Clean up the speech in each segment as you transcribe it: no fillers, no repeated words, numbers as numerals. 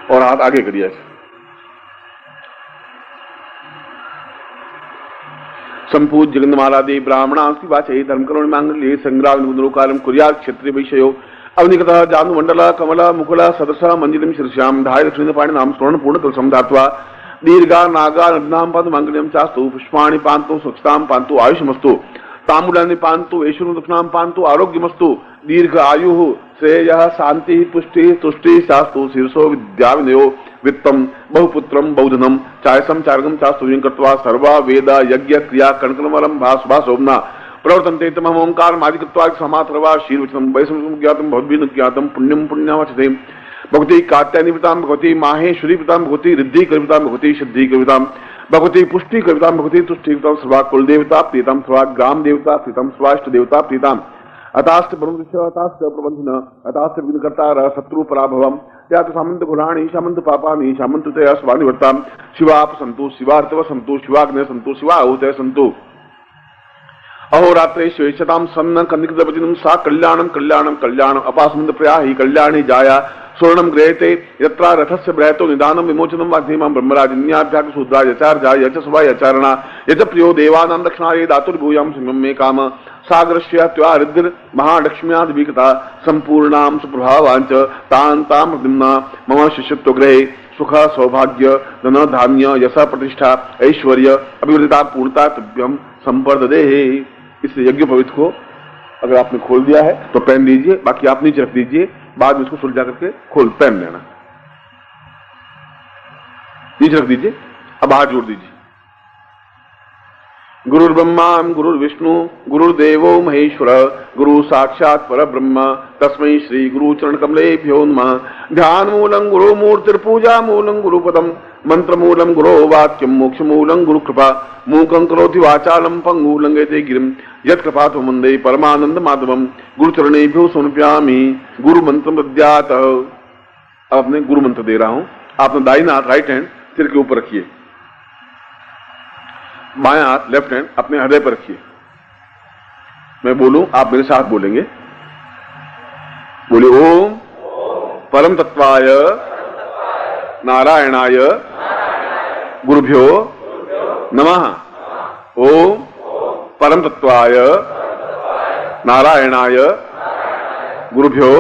और हाथ आगे करिए। संपूज जगन्मालादि ब्राह्मणांस्ति वाचये धर्म करुण मांगल्ये संग्राम गुणोकारम कुर्यात् क्षत्रिय वैश्यो अवनिकतः जानुमंडल कमल मुकुल सदृश मंजिलिम शीर्ष्याम धाय दक्षिण पाणिनाम स्वर्ण पूर्ण कलशम धात्वा दीर्घा नागा नदनाम पांतु मांगल्यम चास्तु पुष्पाणि पांतु स्वच्छताम पांतु आयुषमस्तु ताम्बूलानि पांतु ऐश्वर्यं दक्षिणाम पांतु आरोग्यमस्तु दीर्घ आयु श्रेयः शांति पुष्टि तुष्टि शास्तु शीर्षो विद्या विनयो वित्तम बहुपुत्रम बहुधनम चायसम चार्गम चास्तुर्यं कृत्वा सर्वा वेद यज्ञ क्रिया कणकनमलम भास्वा शोभना प्रवर्तन्ते तमहम ओंकार मादि कृत्वा समाथर्वा शीर्वचनम वैष्णवं ज्ञातम भवद्भिः ज्ञातम पुण्यम पुण्यवाचते भगवती कात्यायनी पिताम भगवती माहेश्वरी पिताम भगवती रिद्धि कविताम भगवती सिद्धि कविताम भगवती पुष्टि कविताम भगवती तुष्टि कविताम सर्वा कुल देवता प्रीतम सर्वा ग्राम देवता प्रीतम स्वाष्ट देवता प्रीतम अतास्त ब्रह्मविष्य अतास्त प्रबंधन अतास्त विघ्नकर्ता शत्रु पराभवम या तो सामंत घुराणी सामंत पापानी सामंत तया स्वानिवर्ता शिवाप संतु शिवार्तव संतु शिवाग्ने संतु शिवाहुतय संतु अहोरात्रे स्वेच्छताम सन्न कन्निकदपतिनं सा कल्याणं कल्याणं कल्याणं अपासमंद प्रयाहि कल्याणी जाया स्वर्णं गृहेते यत्रा रथस्य ब्रहतो निदानं विमोचनं वाधीमां ब्रह्मराजन्याभ्याक शूद्राय चार्जाय यच सवाय चारणा यच प्रियो देवानां दक्षिणाय दातुर्भूयां सिंहं मे काम सागरस्य त्वा रिद्धिर महालक्ष्म्याद्विकता संपूर्णां सुप्रभावांच तां प्रद्युम्ना मम शिष्यत्व गृहे सुख सौभाग्य धन धान्य यश प्रतिष्ठा ऐश्वर्य अभिवृद्धिता पूर्णता तुभ्यम संपर्ददे। इस यज्ञ पवित्र को अगर आपने खोल दिया है तो पहन लीजिए, बाकी आप नीचे रख दीजिए, बाद में इसको सुलझा करके खोल पहन लेना। नीचे रख दीजिए, अब हाथ जोड़ दीजिए। गुरुर्ब्रह्मा गुरुर्विष्णु गुरुर्देवो महेश्वर गुरु साक्षात् परब्रह्म तस्मै श्री गुरु चरण कमलेभ्यो नमः। ध्यान मूलं गुरु मूर्तिर्पूजा मूलं गुरुपदम मंत्र मूलं गुरो वाक्यम मोक्ष मूलं गुरु कृपा मूकं करोति वाचालं पंगु लंघयते गिरिं यत्कृपातो वन्दे परमानंद माधवम गुरु चरणेभ्यो समर्पयामि गुरु मंत्र प्रद्यात। अब अपने गुरु मंत्र दे रहा हूं। आपने दाहिना हाथ राइट हैंड सिर के ऊपर रखिए, बायां हाथ लेफ्ट हैंड अपने हृदय पर रखिए। मैं बोलूं आप मेरे साथ बोलेंगे। बोले ओम परम तत्वाय नारायणाय गुरुभ्यो नमः। ओम परम तत्वाय नारायणाय गुरुभ्यो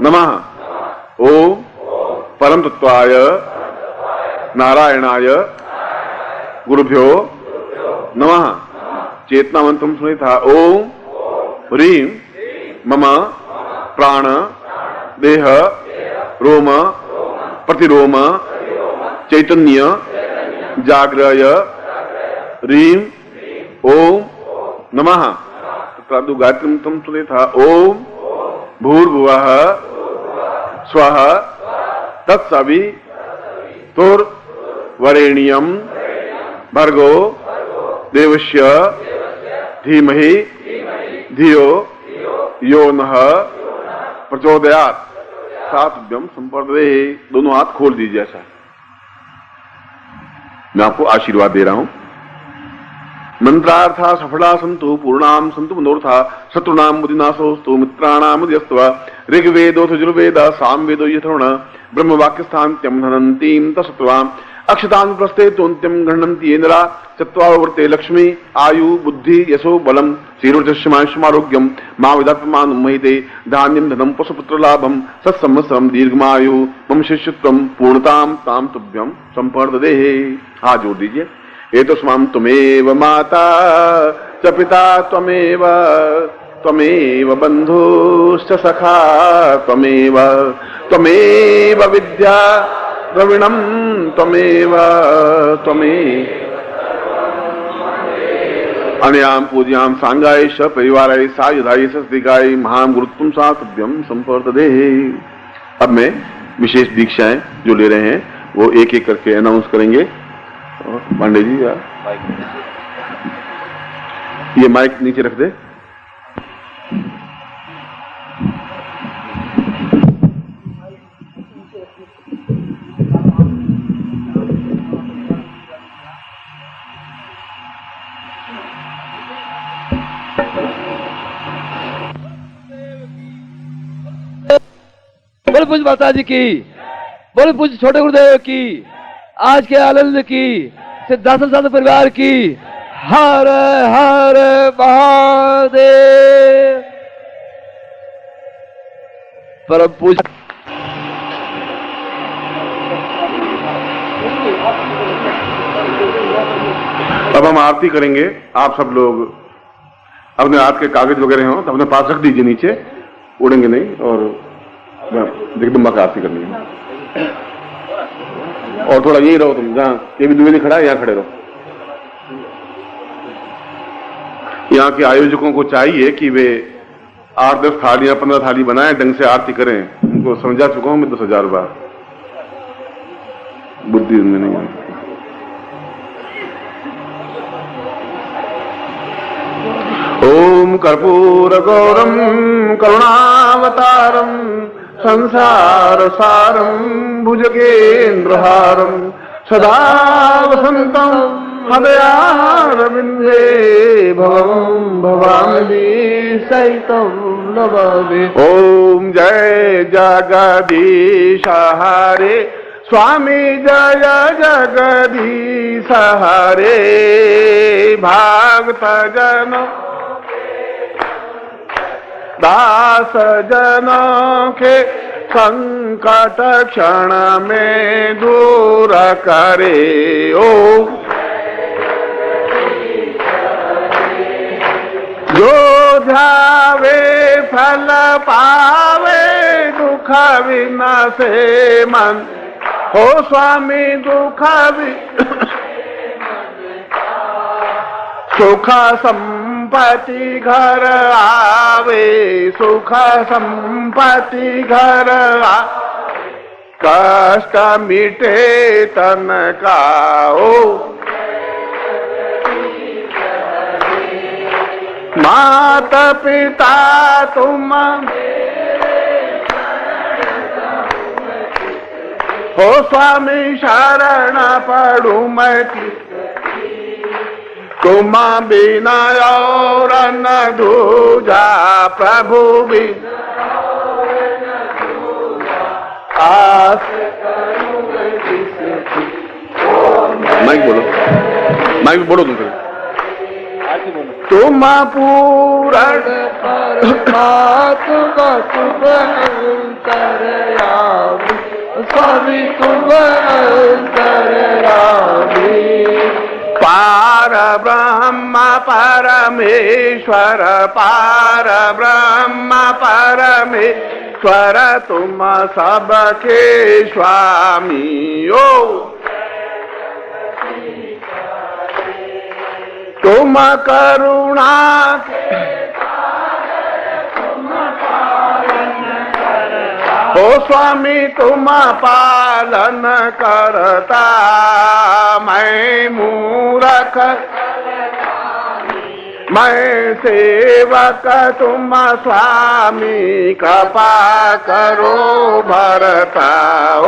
नमः। ओम परम तत्वाय नारायणाय गुरुभ्यो नमः। चेतना मंत्रम सुनी था। ओम ह्रीं मम प्राण देह रोम प्रतिरोम चैतन्य जाग्रय ह्रीं ओम नमः। गायत्री मंत्रम सुनी था। ओम भूर्भुवः स्वः तत्सवितुर्वरेण्यं भर्गो देवस्य धीमहि धियो यो नः प्रचोदयात्। सातभ्यम संपर्दे। दोनों हाथ खोल दीजिए ऐसा। मैं आपको आशीर्वाद दे रहा हूं। मंत्रार्था सफला संतु पूर्णाम संतु मनोर्था शत्रुनाम मुदिनाशोस्तु मित्राणाम मुदिस्तव ऋग्वेदो यजुर्वेद सामवेदो यथर्वण ब्रह्मवाक्यस्थान्त्यं धनन्तीं तत्सत्त्वाम् अक्षतां प्रस्ते तोन्त्यं गृह्णन्ति येन्द्रा चत्वारवर्ते लक्ष्मी आयु बुद्धि यशो बलम श्रीरुचस्यमायुष्यमारोग्यम मा विदात्मान महिते धान्यम धनम पशुपुत्र लाभम सत्संवत्सरम दीर्घमायु मम शिष्यत्वम पूर्णताम ताम तुभ्यम संपर्ददे। हाथ जोड़ दीजिए। एतस्मां त्वमेव माता च पिता त्वमेव त्वमेव बन्धुश्च सखा त्वमेव त्वमेव विद्या द्रविणं त्वमेव त्वमेव अनयां पूज्यां सांगाय च परिवाराय सायुधाय सस्तिकाय महां गुरुत्वं सातभ्यं संपर्ददे। अब मैं विशेष दीक्षाएं जो ले रहे हैं वो एक एक करके अनाउंस करेंगे। पांडे जी यार ये माइक नीचे रख दे। बोल पूज माता जी की, बोल पूज छोटे गुरुदेव की, आज के आनंद की, सिद्धार्थ साध परिवार की। हर हर महादेव। परम पूज अब हम आरती करेंगे। आप सब लोग अपने हाथ के कागज वगैरह हो तो अपने पास रख दीजिए, नीचे उड़ेंगे नहीं। और जगदम्बा की आरती करनी है। और थोड़ा यही रहो तुम, जहाँ ये भी द्विवेदी खड़ा है यहाँ खड़े रहो। यहाँ के आयोजकों को चाहिए कि वे 8-10 थालियां 15 थाली बनाए, ढंग से आरती करें। उनको समझा चुका हूं मैं 10,000 बार, बुद्धि उनमें नहीं है। ओम कर्पूर गौरम करुणावतारम संसार सारम भुजगेन्द्रहारम सदा वसंतम हृदयारविंदे भवं भवामि सहितं नमामि। ओम जय जगदीश हरे स्वामी जय जगदीश हरे भक्त जन दास जनों के संकट क्षण में दूर करे। ओ जो ध्यावे फल पावे दुख विनाशे मन हो स्वामी दुख सुख संपत्ति घर आवे सुख संपत्ति घर आ कष्ट मिटे तन का। ओ माता पिता तुम हो स्वामी शरण पड़ू मैं तुम बिना और न दूजा प्रभु भी आस। माइक बोलो, माइक बोलो तुम पूरण परमात्मा तुम अंतर्यामी स्वामी तुम अंतर्यामी पार ब्रह्म परमेश्वर पार ब्रह्म परमेश्वर तुम सबके स्वामी। ओ तुम करुणा ओ स्वामी तुम पालन करता मैं मूरख मैं सेवक तुम स्वामी कृपा करो भरता। ओ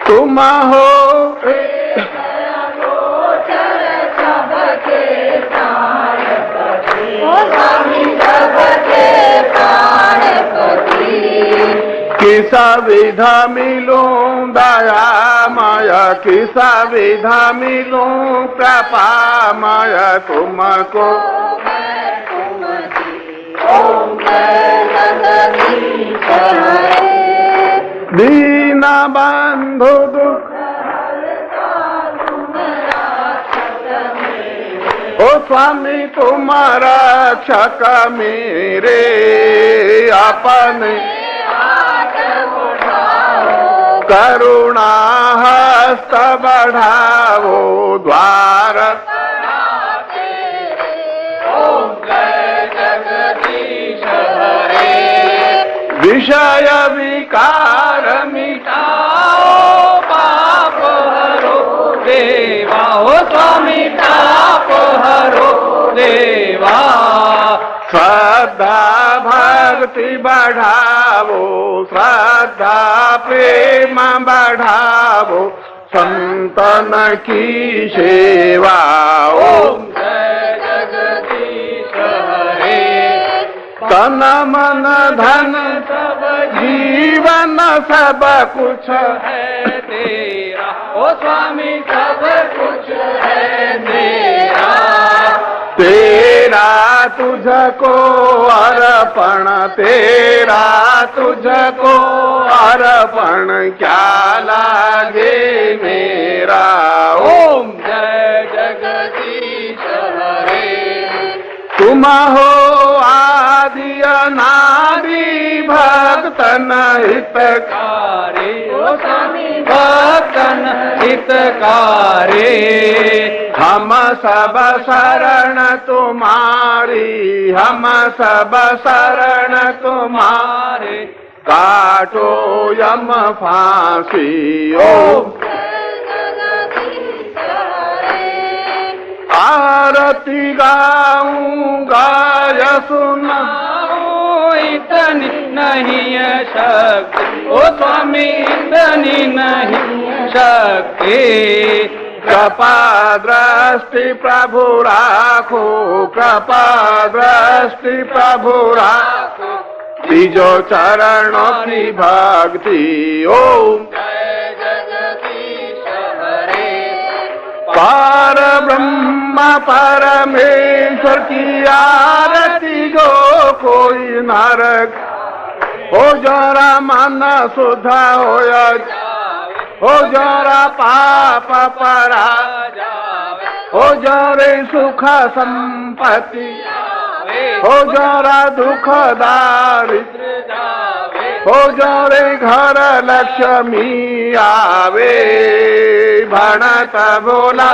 तुम हो किसा विधा मिलूं दया माया किसा विधा मिलूं कृपा माया तुमको दीन बंधु दुख ओ स्वामी तुम रक्षक मेरे अपने करुणा हस्त बढ़ाओ द्वार। विषय विकार मिटाओ पाप हरो देवा हो स्वामी पाप हरो देवा। श्रद्धा भक्ति बढ़ावो श्रद्धा प्रेम बढ़ावो संतन की सेवा। ओम जय जगदीश हरे तन मन धन सब जीवन सब कुछ है तेरा ओ स्वामी, सब कुछ है तेरा। तेरा तुझको अर्पण, तेरा तुझको अर्पण, क्या लागे मेरा। ओम जय जगदीश हरे। तुम हो आदि अनादि भक्तन हितकारी, ओ स्वामी भक्तन हितकारी। हम सब शरण तुम्हारी, हम सब शरण तुम्हारे, काटो यम फांसी। ओम आरती गाऊंगा सुनाओ, इतनी नहीं है शक्ति ओ स्वामी, इतनी नहीं शक्ति। कृपा दृष्टि प्रभु राखो, कृपा दृष्टि प्रभु राखो, तीजो चरणों की भक्ति। ओम जय जगदीश हरे। पार ब्रह्म परमेश्वर की आरती जो कोई नरक हो, जरा मन सुधा हो जरा पाप परा, हो जरे सुख संपत्ति, हो जरा दुख दारिद्र, हो जरे घर लक्ष्मी आवे। भणत बोला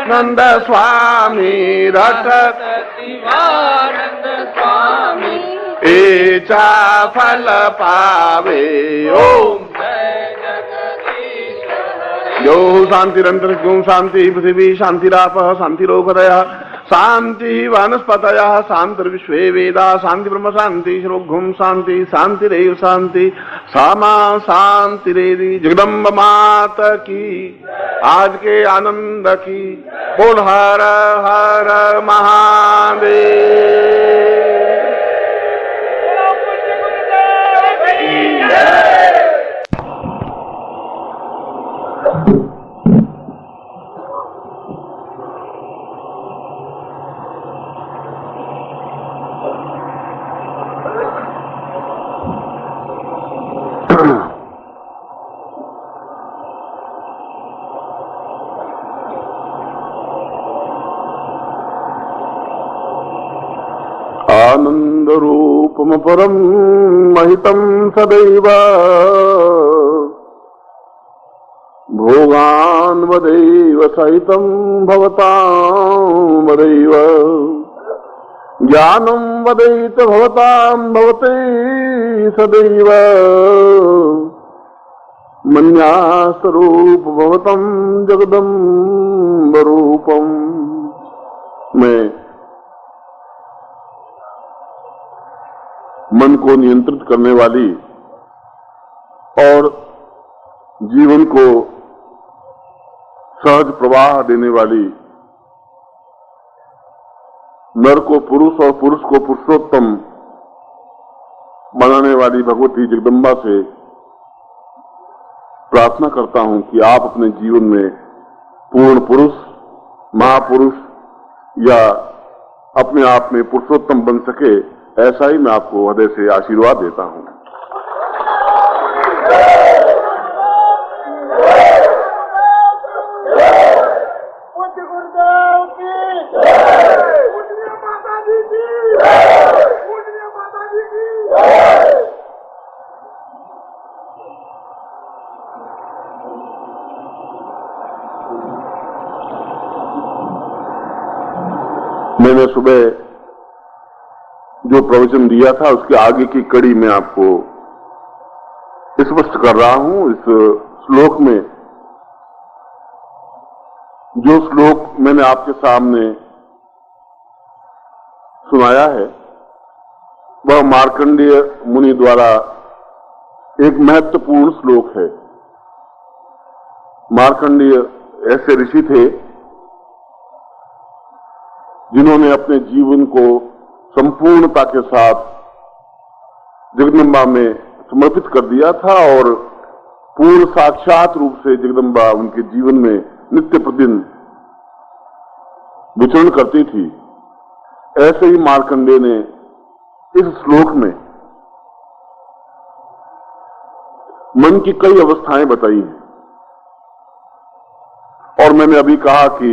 नंद स्वामी रटत शिवानंद स्वामी, एचा फल पावे। ओम यो शांतिरंतर शांति पृथ्वी शांतिरापः शांतिरोगदयः शांति वनस्पतयः शांतिर्विश्वे वेदा शांति ब्रह्म शांति श्रोघुम शांति शांतिरेव शांति सामा शांतिरेदि। जगदम्ब मात की आज के आनंद की बोल हर हर महादेव। आनंद रूपम परम महितम सदैव भोगान वदैव सहितम भवतां वदैव ज्ञानम वदैत भवतां भवते सदैव मन्यास्तरूप भवतम जगदम्ब रूपम। मैं मन को नियंत्रित करने वाली और जीवन को सहज प्रवाह देने वाली, नर को पुरुष और पुरुष को पुरुषोत्तम बनाने वाली भगवती जगदम्बा से प्रार्थना करता हूं कि आप अपने जीवन में पूर्ण पुरुष, महापुरुष या अपने आप में पुरुषोत्तम बन सके, ऐसा ही मैं आपको हृदय से आशीर्वाद देता हूं। मैंने सुबह जो प्रवचन दिया था उसके आगे की कड़ी में आपको स्पष्ट कर रहा हूं। इस श्लोक में जो श्लोक मैंने आपके सामने सुनाया है वह मार्कंडेय मुनि द्वारा एक महत्वपूर्ण श्लोक है। मार्कंडेय ऐसे ऋषि थे जिन्होंने अपने जीवन को संपूर्णता के साथ जगदम्बा में समर्पित कर दिया था और पूर्ण साक्षात रूप से जगदम्बा उनके जीवन में नित्य प्रतिदिन विचरण करती थी। ऐसे ही मार्कंडेय ने इस श्लोक में मन की कई अवस्थाएं बताई हैं और मैंने अभी कहा कि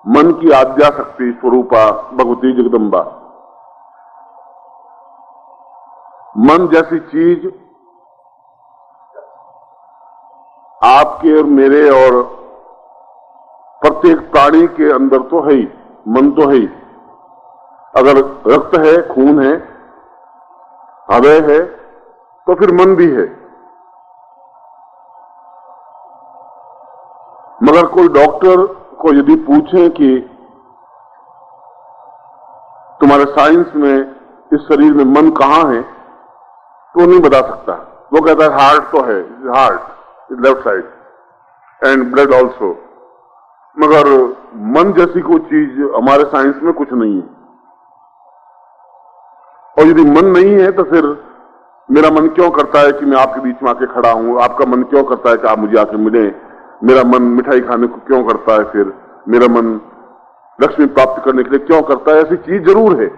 मन की आद्या शक्ति स्वरूपा भगवती जगदम्बा, मन जैसी चीज आपके और मेरे और प्रत्येक प्राणी के अंदर तो है ही, मन तो है ही। अगर रक्त है, खून है, हृदय है, तो फिर मन भी है। मगर कोई डॉक्टर को यदि पूछे कि तुम्हारे साइंस में इस शरीर में मन कहां है, तो नहीं बता सकता। वो कहता है हार्ट तो है, heart left side and blood also. मगर मन जैसी कोई चीज हमारे साइंस में कुछ नहीं है। और यदि मन नहीं है तो फिर मेरा मन क्यों करता है कि मैं आपके बीच में आके खड़ा हूं? आपका मन क्यों करता है कि आप मुझे आके मिलें? मेरा मन मिठाई खाने को क्यों करता है? फिर मेरा मन लक्ष्मी प्राप्त करने के लिए क्यों करता है? ऐसी चीज जरूर है।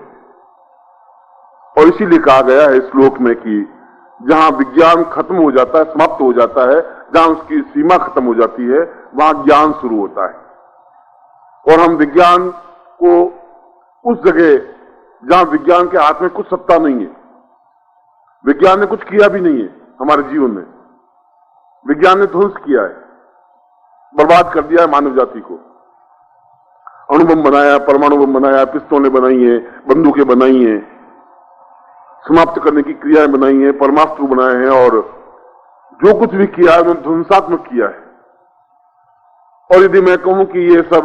और इसीलिए कहा गया है श्लोक में कि जहां विज्ञान खत्म हो जाता है, समाप्त हो जाता है, जहां उसकी सीमा खत्म हो जाती है, वहां ज्ञान शुरू होता है। और हम विज्ञान को उस जगह जहां विज्ञान के हाथ में कुछ सत्ता नहीं है, विज्ञान ने कुछ किया भी नहीं है हमारे जीवन में, विज्ञान ने ध्वंस किया है, बर्बाद कर दिया है मानव जाति को। अणुबम बनाया, परमाणु बम बनाया, पिस्तौलें बनाई हैं, बंदूकें बनाई हैं, समाप्त करने की क्रियाएं बनाई हैं, परमास्त्र बनाए हैं और जो कुछ भी किया है उन्होंने ध्वंसात्मक किया है। और यदि मैं कहूं कि ये सब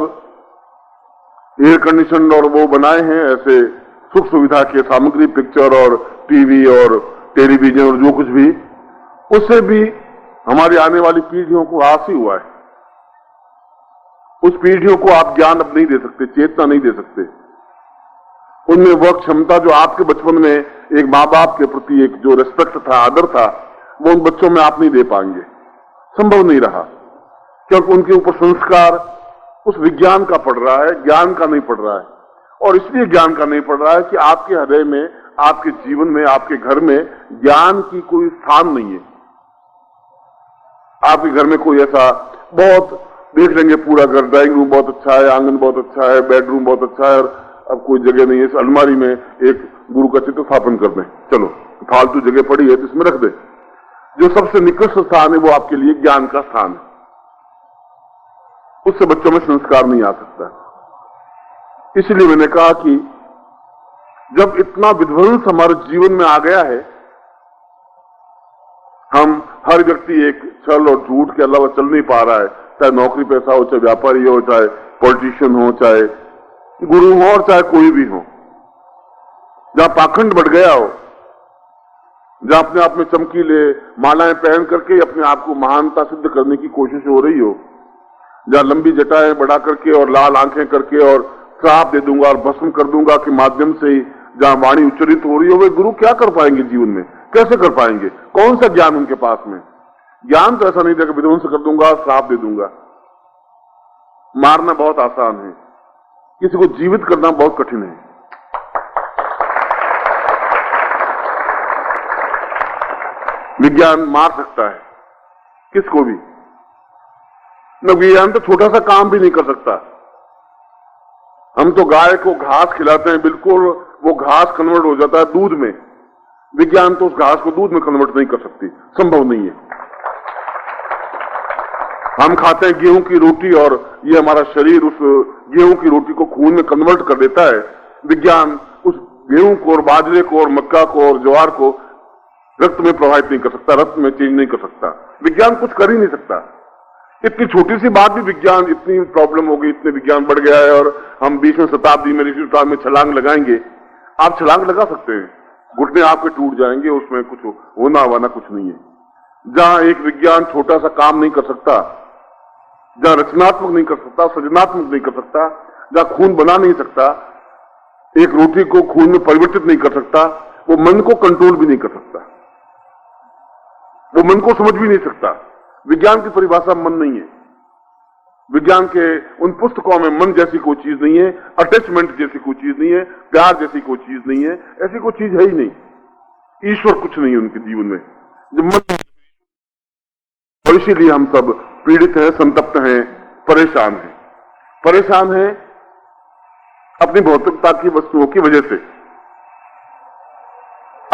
एयर कंडीशन और वो बनाए हैं ऐसे सुख सुविधा के सामग्री, पिक्चर और टीवी और टेलीविजन और जो कुछ भी, उससे भी हमारी आने वाली पीढ़ियों को हास ही हुआ है। उस पीढ़ियों को आप ज्ञान अब नहीं दे सकते, चेतना नहीं दे सकते। उनमें वह क्षमता जो आपके बचपन में एक माँ बाप के प्रति एक जो रेस्पेक्ट था, आदर था, वो उन बच्चों में आप नहीं दे पाएंगे, संभव नहीं रहा। क्योंकि उनके ऊपर संस्कार उस विज्ञान का पड़ रहा है, ज्ञान का नहीं पड़ रहा है। और इसलिए ज्ञान का नहीं पड़ रहा है कि आपके हृदय में, आपके जीवन में, आपके घर में ज्ञान की कोई स्थान नहीं है। आपके घर में कोई ऐसा बहुत देख लेंगे पूरा घर, ड्राइंग रूम बहुत अच्छा है, आंगन बहुत अच्छा है, बेडरूम बहुत अच्छा है, और अब कोई जगह नहीं है, इस अलमारी में एक गुरु का चित्र स्थापन कर दें, चलो फालतू जगह पड़ी है तो इसमें रख दें। जो सबसे निकृष्ट स्थान है वो आपके लिए ज्ञान का स्थान है, उससे बच्चों में संस्कार नहीं आ सकता। इसलिए मैंने कहा कि जब इतना विध्वंस हमारे जीवन में आ गया है, हम हर व्यक्ति एक छल और झूठ के अलावा चल नहीं पा रहा है, चाहे नौकरी पेशा हो, चाहे व्यापारी हो, चाहे पॉलिटिशियन हो, चाहे गुरु हो और चाहे कोई भी हो। जहां पाखंड बढ़ गया हो, जहां अपने आप में चमकीले मालाएं पहन करके अपने आप को महानता सिद्ध करने की कोशिश हो रही हो, जहां लंबी जटाएं बढ़ा करके और लाल आंखें करके और श्राप दे दूंगा और भस्म कर दूंगा के माध्यम से ही जहां वाणी उच्चरित हो रही हो, वे गुरु क्या कर पाएंगे जीवन में? कैसे कर पाएंगे? कौन सा ज्ञान उनके पास में? ज्ञान तो ऐसा नहीं था कि विध्वंस कर दूंगा, श्राप दे दूंगा। मारना बहुत आसान है, किसी को जीवित करना बहुत कठिन है। विज्ञान मार सकता है किसको भी, विज्ञान तो छोटा सा काम भी नहीं कर सकता। हम तो गाय को घास खिलाते हैं, बिल्कुल वो घास कन्वर्ट हो जाता है दूध में। विज्ञान तो उस घास को दूध में कन्वर्ट नहीं कर सकती, संभव नहीं है। हम खाते हैं गेहूं की रोटी और ये हमारा शरीर उस गेहूं की रोटी को खून में कन्वर्ट कर देता है। विज्ञान उस गेहूं को और बाजरे को और मक्का को और ज्वार को रक्त में प्रभावित नहीं कर सकता, रक्त में चेंज नहीं कर सकता। विज्ञान कुछ कर ही नहीं सकता। इतनी छोटी सी बात भी विज्ञान, इतनी प्रॉब्लम हो गई, इतने विज्ञान बढ़ गया है और हम 20वीं शताब्दी में ऋषि में छलांग लगाएंगे। आप छलांग लगा सकते हैं, घुटने आपके टूट जाएंगे, उसमें कुछ होना वाना कुछ नहीं है। जहां एक विज्ञान छोटा सा काम नहीं कर सकता, जहां रचनात्मक नहीं कर सकता, सृजनात्मक नहीं कर सकता, जहां खून बना नहीं सकता, एक रोटी को खून में परिवर्तित नहीं कर सकता, वो मन को कंट्रोल भी नहीं कर सकता, वो मन को समझ भी नहीं सकता। विज्ञान की परिभाषा मन नहीं है। विज्ञान के उन पुस्तकों में मन जैसी कोई चीज नहीं है, अटैचमेंट जैसी कोई चीज नहीं है, प्यार जैसी कोई चीज नहीं है, ऐसी कोई चीज है ही नहीं। ईश्वर कुछ नहीं है उनके जीवन में जो मन। और इसीलिए हम सब पीड़ित हैं, संतप्त हैं, परेशान हैं। परेशान हैं अपनी भौतिकता की वस्तुओं की वजह से,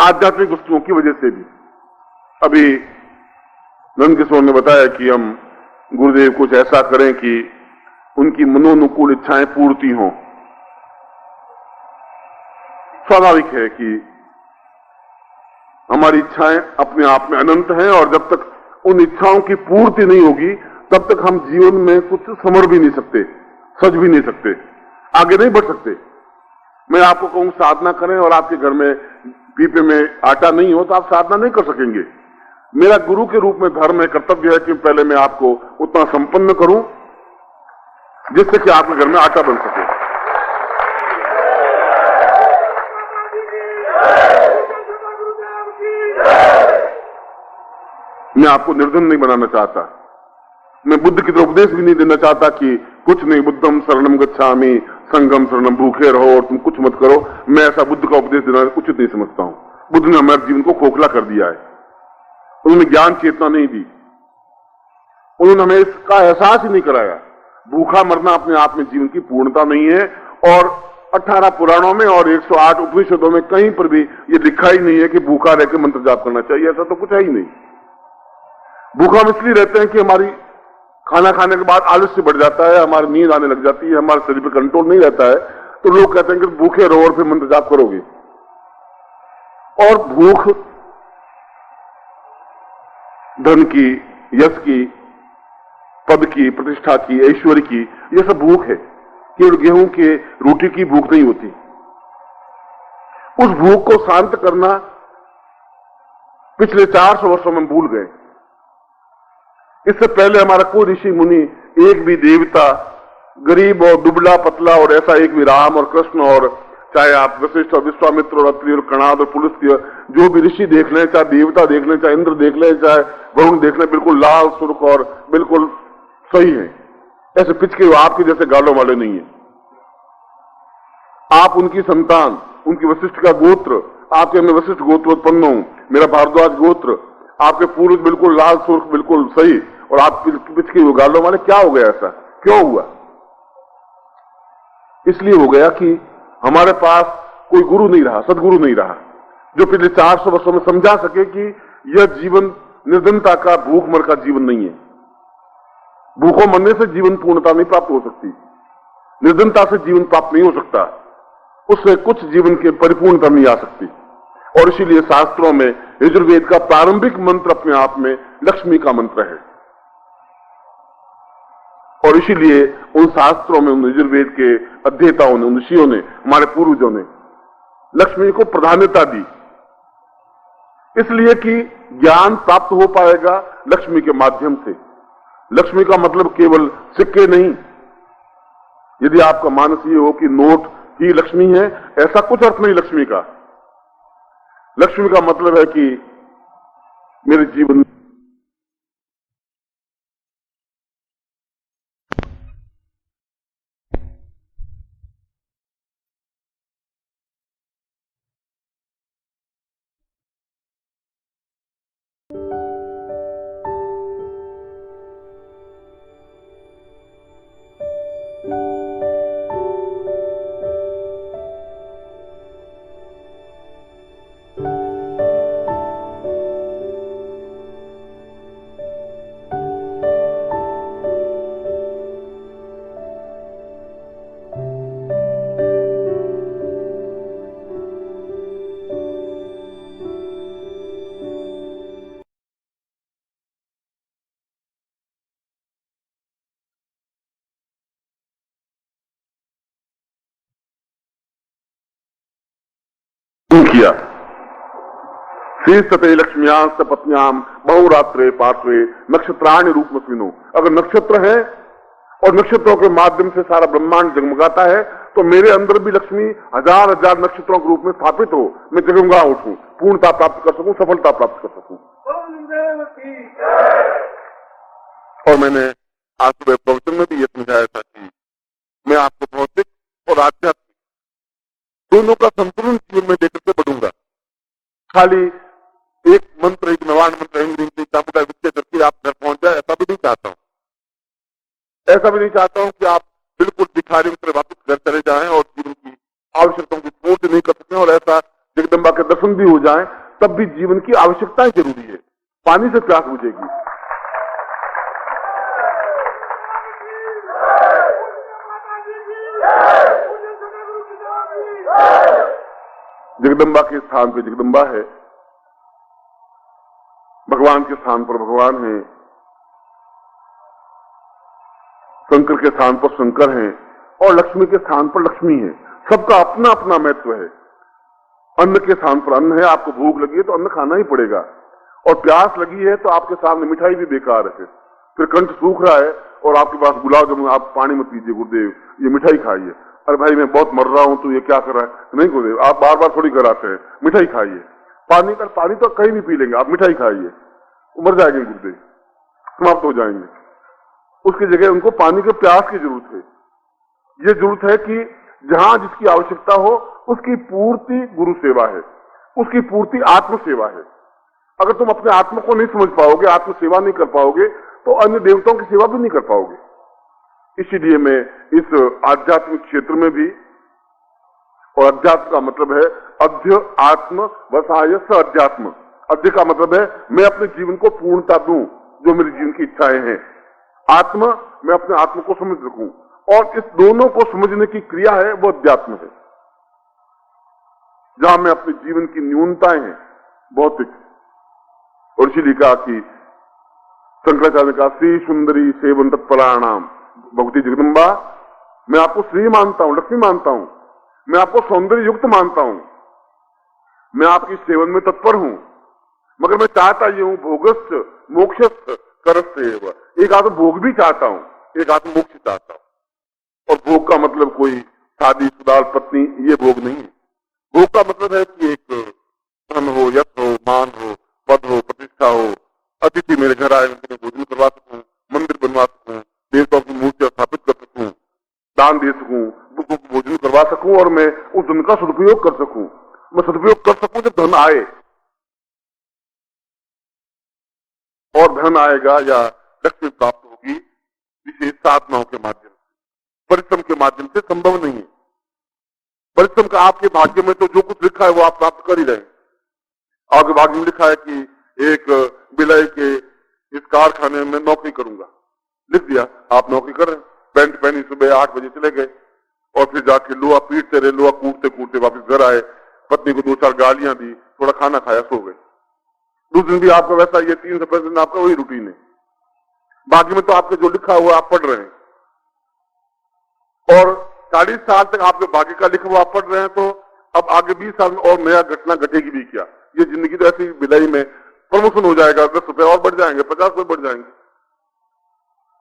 आध्यात्मिक वस्तुओं की वजह से भी। अभी नंद किशोर ने बताया कि हम गुरुदेव कुछ ऐसा करें कि उनकी मनोनुकूल इच्छाएं पूर्ति हों। स्वाभाविक है कि हमारी इच्छाएं अपने आप में अनंत हैं और जब तक उन इच्छाओं की पूर्ति नहीं होगी तब तक हम जीवन में कुछ समझ भी नहीं सकते, सज भी नहीं सकते, आगे नहीं बढ़ सकते। मैं आपको कहूं साधना करें और आपके घर में पीपे में आटा नहीं हो तो आप साधना नहीं कर सकेंगे। मेरा गुरु के रूप में धर्म है, कर्तव्य है कि पहले मैं आपको उतना संपन्न करूं जिससे कि आपके घर में आटा बन सके। मैं आपको निर्धन नहीं बनाना चाहता, मैं बुद्ध की तरह उपदेश भी नहीं देना चाहता कि कुछ नहीं, बुद्धम शरणम गच्छामि संगम शरणम, भूखे रहो और तुम कुछ मत करो। मैं ऐसा बुद्ध का उपदेश देना उचित नहीं समझता हूं। बुद्ध ने हमारे जीवन को खोखला कर दिया है, उन्होंने ज्ञान चेतना नहीं दी, उन्होंने हमें इसका एहसास ही नहीं कराया। भूखा मरना अपने आप में जीवन की पूर्णता नहीं है और 18 पुराणों में और 108 उपनिषदों में कहीं पर भी ये लिखा ही नहीं है कि भूखा रहकर मंत्र जाप करना चाहिए। ऐसा तो कुछ है ही नहीं। भूखा हम इसलिए रहते हैं कि हमारी खाना खाने के बाद आलस्य बढ़ जाता है, हमारी नींद आने लग जाती है, हमारे शरीर पर कंट्रोल नहीं रहता है, तो लोग कहते हैं कि भूखे रहो और फिर मंत्र जाप करोगे। और भूख धन की, यश की, पद की, प्रतिष्ठा की, ऐश्वर्य की, यह सब भूख है। केवल गेहूं के रोटी की भूख नहीं होती। उस भूख को शांत करना पिछले 400 वर्षों में भूल गए। इससे पहले हमारा कोई ऋषि मुनि, एक भी देवता, गरीब और दुबला पतला और ऐसा एक भी राम और कृष्ण और चाहे आप वशिष्ठ और विश्वामित्र और अत्रि और कणाद और पुलस्त्य जो भी ऋषि देख लें, चाहे देवता देख लें, चाहे इंद्र देख लें, चाहे वरुण देख लें, बिल्कुल लाल सुर्ख और बिल्कुल सही है। ऐसे पिचके आपके जैसे गालों वाले नहीं है। आप उनकी संतान, उनकी वशिष्ठ का गोत्र, आपके मैं वशिष्ठ गोत्र उत्पन्न हूं, मेरा भारद्वाज गोत्र, आपके पूर्वज बिल्कुल लाल सुर्ख बिल्कुल सही और आप पिचके हुए गालों वाले। क्या हो गया? ऐसा क्यों हुआ? इसलिए हो गया कि हमारे पास कोई गुरु नहीं रहा, सदगुरु नहीं रहा, जो पिछले 400 वर्षों में समझा सके कि यह जीवन निर्धनता का, भूख मर का जीवन नहीं है। भूखों मरने से जीवन पूर्णता नहीं प्राप्त हो सकती, निर्धनता से जीवन प्राप्त नहीं हो सकता, उससे कुछ जीवन की परिपूर्णता नहीं आ सकती। और इसीलिए शास्त्रों में यजुर्वेद का प्रारंभिक मंत्र अपने आप में लक्ष्मी का मंत्र है। और इसीलिए उन शास्त्रों में, उन यजुर्वेद के अध्येताओं ने, उन ऋषियों ने, हमारे पूर्वजों ने लक्ष्मी को प्राधान्यता दी, इसलिए कि ज्ञान प्राप्त हो पाएगा लक्ष्मी के माध्यम से। लक्ष्मी का मतलब केवल सिक्के नहीं। यदि आपका मानस ये हो कि नोट ही लक्ष्मी है, ऐसा कुछ अर्थ नहीं लक्ष्मी का। लक्ष्मी का मतलब है कि मेरे जीवन किया। शीर्षते लक्ष्म्यास्त पत्न्याम बहुरात्रे पार्श्वे नक्षत्राणि रूपमस्मिनो। अगर नक्षत्र है और नक्षत्रों के माध्यम से सारा ब्रह्मांड जगमगाता है तो मेरे अंदर भी लक्ष्मी हजार हजार नक्षत्रों के रूप में स्थापित हो, मैं जगमगा उठूं, पूर्णता प्राप्त कर सकूं, सफलता प्राप्त कर सकूं। और मैंने आज सुबह प्रवचन में भी ये समझाया था कि मैं आपको भौतिक और आध्यात्मिक दोनों का संतुलन जीवन में लेकर के बढ़ूंगा। खाली एक मंत्र, एक नवान मंत्र चामुंडा विद्या करके आप घर पहुंच जाए, ऐसा भी नहीं चाहता हूं। ऐसा भी नहीं चाहता हूं कि आप बिल्कुल भिखारी की तरह वापस घर चले जाएं और जीवन की आवश्यकताओं की पूर्ति नहीं कर सकें, और ऐसा जगदम्बा के दर्शन भी हो जाएं, तब भी जीवन की आवश्यकताएं जरूरी है। पानी से प्यास बुझेगी, जगदम्बा के स्थान पे जगदम्बा है, भगवान के स्थान पर भगवान है, शंकर के स्थान पर शंकर हैं, और लक्ष्मी के स्थान पर लक्ष्मी है। सबका अपना अपना महत्व है। अन्न के स्थान पर अन्न है, आपको भूख लगी है तो अन्न खाना ही पड़ेगा, और प्यास लगी है तो आपके सामने मिठाई भी बेकार है। फिर कंठ सूख रहा है और आपके पास गुलाब जामुन, आप पानी मत पीजिए गुरुदेव, ये मिठाई खाइए। अरे भाई मैं बहुत मर रहा हूं तो ये क्या कर रहा है? नहीं गुरुदेव, आप बार बार थोड़ी कराते हैं, मिठाई खाइए। पानी तो कहीं भी पी लेंगे, आप मिठाई खाइए, मर जाएंगे गुरुदेव, समाप्त हो जाएंगे। उसकी जगह उनको पानी के प्यास की जरूरत है। ये जरूरत है कि जहां जिसकी आवश्यकता हो उसकी पूर्ति गुरु सेवा है, उसकी पूर्ति आत्म सेवा है। अगर तुम अपने आत्मा को नहीं समझ पाओगे, आत्म सेवा नहीं कर पाओगे, तो अन्य देवताओं की सेवा भी नहीं कर पाओगे। इसीलिए मैं इस आध्यात्मिक क्षेत्र में भी, और अध्यात्म का मतलब है अध्य आत्म वसाय स अध्यात्म। अध्य का मतलब है मैं अपने जीवन को पूर्णता दूं, जो मेरे जीवन की इच्छाएं हैं। आत्म, मैं अपने आत्म को समझ सकूं, और इस दोनों को समझने की क्रिया है वो अध्यात्म है, जहां मैं अपने जीवन की न्यूनताएं हैं भौतिक। और इसीलिए कहा कि शंकराचार्य का श्री सुंदरी सेवन तत्पराणाम, भगवती जगदम्बा मैं आपको श्री मानता हूं, लक्ष्मी मानता हूं, मैं आपको सौंदर्य युक्त मानता हूं, मैं आपकी सेवन में तत्पर हूं, मगर मैं चाहता ये हूं भोगस्थ मोक्षस्थ करस्थ। एक आत्म भोग भी चाहता हूं, एक आत्म मोक्ष चाहता हूं। और भोग का मतलब कोई शादी सुदाल पत्नी, ये भोग नहीं है। भोग का मतलब है कि एक धन हो, यश हो, मान हो, पद हो, प्रतिष्ठा हो, अतिथि मेरे घर आए उन्हें भोजन करवा सकूं, मंदिर बनवा सकूं, देवताओं की मूर्ति स्थापित कर सकूं, दान दे सकूं, बुकों को भोजन करवा सकूं, और मैं उस धन का सदुपयोग कर सकूं। मैं सदुपयोग कर सकूं जब धन आए, और धन आएगा या लक्ष्मी प्राप्त होगी विशेष साधनाओं के माध्यम से, परिश्रम के माध्यम से संभव नहीं है। परिश्रम का आपके भाग्य में तो जो कुछ लिखा है वो आप प्राप्त कर ही रहे हैं। आपके भाग्य में लिखा है कि एक बिलाई के इस कारखाने में नौकरी करूंगा, लिख दिया, आप नौकरी कर रहे हैं। पैंट पहनी, सुबह 8 बजे चले गए, और फिर जाके लोहा पीटते रहे, लोहा कूटते कूटते वापस घर आए, पत्नी को 2-4 गालियां दी, थोड़ा खाना खाया, सो गए। दूसरे दिन भी आपका वैसा, ये 3 से 5 दिन आपका वही रूटीन है। बाकी में तो आपके जो लिखा हुआ आप पढ़ रहे हैं, और 40 साल तक आपके भाग्य का लिखा हुआ आप पढ़ रहे हैं, तो अब आगे 20 साल में और नया घटना घटेगी भी क्या? ये जिंदगी तो ऐसी बिलाई में प्रमोशन हो जाएगा, 10 रुपए और बढ़ जाएंगे, 50 रुपए बढ़ जाएंगे।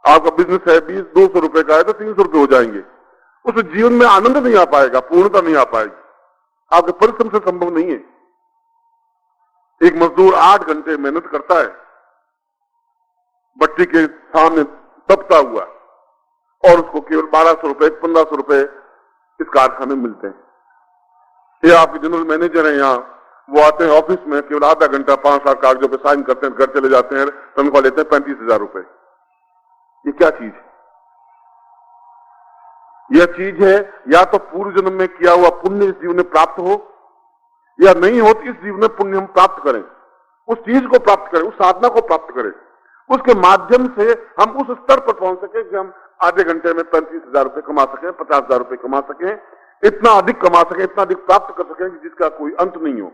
आपका बिजनेस है 200 रुपए का है तो 300 रुपए हो जाएंगे। उस जीवन में आनंद नहीं आ पाएगा, पूर्णता नहीं आ पाएगी, आपके परिश्रम से संभव नहीं है। एक मजदूर 8 घंटे मेहनत करता है भट्टी के सामने तपता हुआ, और उसको केवल 1200 रुपए 1500 रुपए इस कारखाने में मिलते हैं। ये आपके जनरल मैनेजर हैं यहाँ, वो आते हैं ऑफिस में, केवल आधा घंटा 5-7 कागजों पे साइन करते हैं, घर चले जाते हैं, तनख्वाह लेते हैं 35,000 रुपए। ये क्या चीज है? यह चीज है या तो पूर्व जन्म में किया हुआ पुण्य इस जीवन में प्राप्त हो, या नहीं हो तो इस जीवन में पुण्य हम प्राप्त करें, उस चीज को प्राप्त करें, उस साधना को प्राप्त करें, उसके माध्यम से हम उस स्तर पर पहुंच सके कि हम आधे घंटे में 35,000 रुपए कमा सकें, 50,000 रुपए कमा सकें, इतना अधिक कमा सकें, इतना अधिक प्राप्त कर सकें जिसका कोई अंत नहीं हो।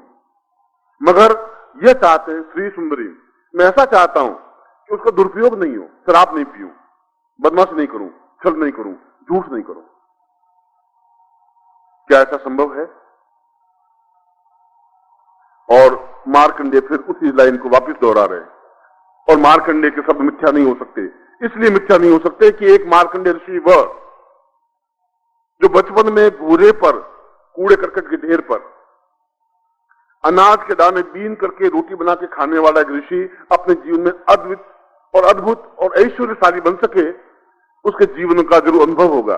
मगर यह चाहते हैं श्री सुंदरी, मैं ऐसा चाहता हूं कि उसका दुरुपयोग नहीं हो, शराब नहीं पीऊं, बदमाशी नहीं करूं, छल नहीं करूं, झूठ नहीं करूं। क्या ऐसा संभव है? और मार्कंडेय फिर उसी लाइन को वापस दोहरा रहे हैं, और मार्कंडेय के शब्द मिथ्या नहीं हो सकते। इसलिए मिथ्या नहीं हो सकते कि एक मार्कंडेय ऋषि वह जो बचपन में भूरे पर, कूड़े करकट के ढेर पर अनाज के दाने बीन करके रोटी बना के खाने वाला एक ऋषि अपने जीवन में अद्भुत और ऐश्वर्यशाली बन सके, उसके जीवन का जरूर अनुभव होगा।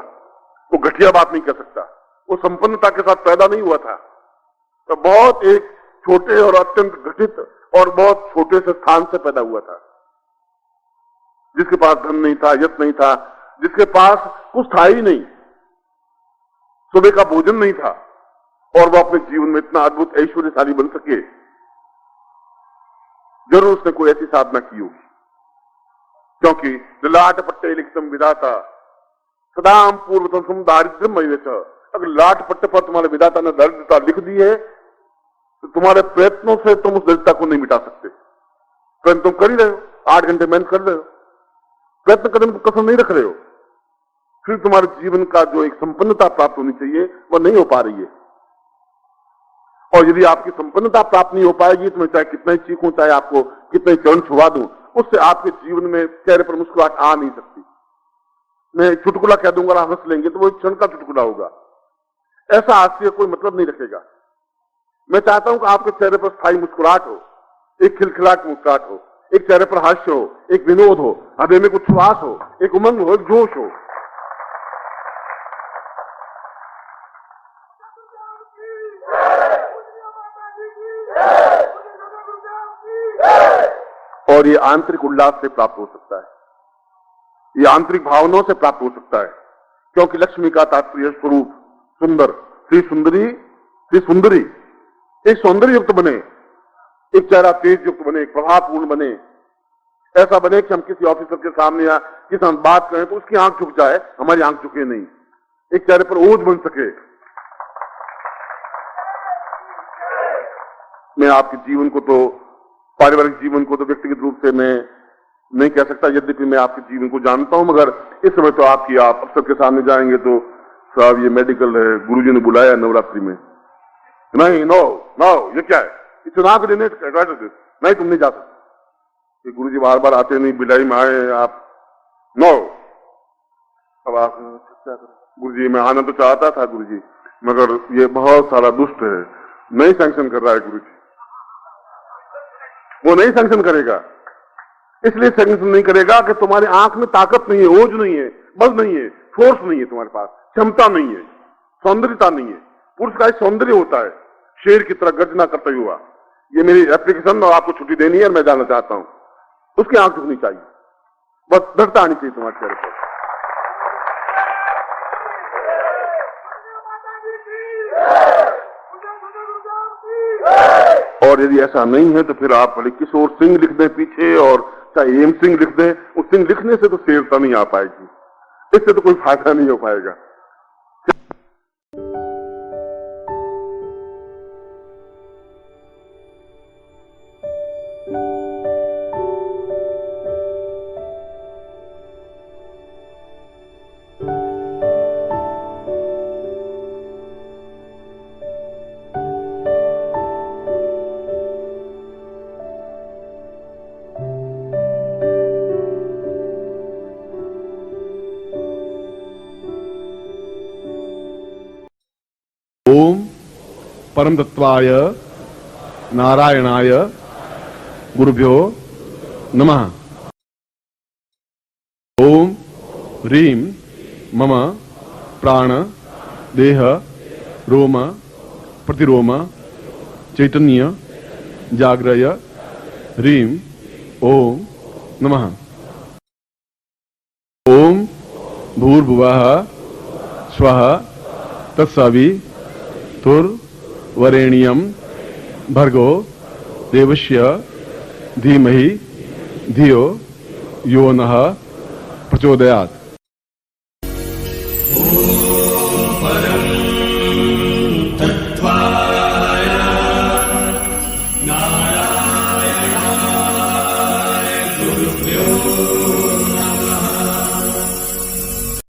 वो घटिया बात नहीं कर सकता। वो संपन्नता के साथ पैदा नहीं हुआ था, तो बहुत एक छोटे और अत्यंत घटित और बहुत छोटे से स्थान से पैदा हुआ था, जिसके पास धन नहीं था, यश नहीं था, जिसके पास कुछ था ही नहीं, सुबह का भोजन नहीं था, और वो अपने जीवन में इतना अद्भुत ऐश्वर्यशाली बन सके, जरूर उसने कोई ऐसी साधना की होगी। क्योंकि लाट पट्टे लिखतम विधाता सदाम पूर्वतम दारिद्र्यम मयच, अगर लाट पट्टे पर तुम्हारे विधाता ने दरिद्रता लिख दी है तो तुम्हारे प्रयत्नों से तुम उस दरिद्रता को नहीं मिटा सकते। प्रयत्न तुम कर ही रहे हो, 8 घंटे मेहनत कर रहे हो, प्रयत्न करने में कसर नहीं रख रहे हो, फिर तुम्हारे जीवन का जो एक संपन्नता प्राप्त होनी चाहिए वह नहीं हो पा रही है। और यदि आपकी संपन्नता प्राप्त नहीं हो पाएगी तो मैं चाहे कितना ही चीखूं, चाहे आपको कितना ही चरण छुआ दूं, उससे आपके जीवन में चेहरे पर मुस्कुराहट आ नहीं सकती। मैं चुटकुला कह दूंगा और हंस लेंगे तो वो एक क्षण का चुटकुला होगा, ऐसा हास्य कोई मतलब नहीं रखेगा। मैं चाहता हूं कि आपके चेहरे पर स्थायी मुस्कुराहट हो, एक खिलखिलाट मुस्कुराहट हो, एक चेहरे पर हास्य हो, एक विनोद हो, हृदय में कुछ श्वास हो, एक उमंग हो, एक जोश हो। और ये आंतरिक उल्लास से प्राप्त हो सकता है, ये आंतरिक भावनाओं से प्राप्त हो सकता है, क्योंकि लक्ष्मी का तात्पर्य स्वरूप सुंदर, श्री सुंदरी एक सौंदर्य युक्त बने, एक चेहरा तेज युक्त बने, एक प्रभावपूर्ण बने, ऐसा बने कि हम किसी ऑफिसर के सामने या किसी हम बात करें तो उसकी आंख झुक जाए, हमारी आंख झुके नहीं, एक चेहरे पर ओज बन सके। मैं आपके जीवन को तो, पारिवारिक जीवन को तो व्यक्तिगत रूप से मैं नहीं कह सकता, यद्यपि मैं आपके जीवन को जानता हूं, मगर इस समय तो आप अफसर के सामने जाएंगे तो साहब ये मेडिकल है, गुरुजी ने बुलाया नवरात्रि में, नहीं नो ये क्या है, चुनाव के दिन नहीं तुम नहीं जा सकते, गुरुजी बार बार आते नहीं, बिलाई में आए आप, नो। अब आप गुरुजी मैं आना तो चाहता था गुरुजी, मगर ये बहुत सारा दुष्ट है, नहीं सैंक्शन कर रहा है गुरुजी, वो नहीं सैंक्शन करेगा। इसलिए सैंक्शन नहीं करेगा कि तुम्हारी आंख में ताकत नहीं है, ओज नहीं है, बल नहीं है, फोर्स नहीं है, तुम्हारे पास क्षमता नहीं है, सौंदर्यता नहीं है। पुरुष का सौंदर्य होता है शेर की तरह गर्जना करता हुआ, ये मेरी एप्लीकेशन और आपको छुट्टी देनी है और मैं जाना चाहता हूं, उसकी आंख झुकनी चाहिए, बस दृढ़ता आनी चाहिए तुम्हारे चेहरे पर। और यदि ऐसा नहीं है तो फिर आप भले किशोर सिंह लिख दें पीछे, और चाहे एम सिंह लिख दें, उस सिंह लिखने से तो शेरता नहीं आ पाएगी, इससे तो कोई फायदा नहीं हो पाएगा। ओम परम तत्वाय नारायणाय गुरुभ्यो नमः। ओम ह्रीं मम प्राण देह रोम प्रतिरोम चैतन्य जाग्रय ह्रीं ओम नमः। ओम भूर्भुवः स्वः तत्सवितुर्वरेण्यं भर्गो देवस्य धीमहि धियो यो नः प्रचोदयात्।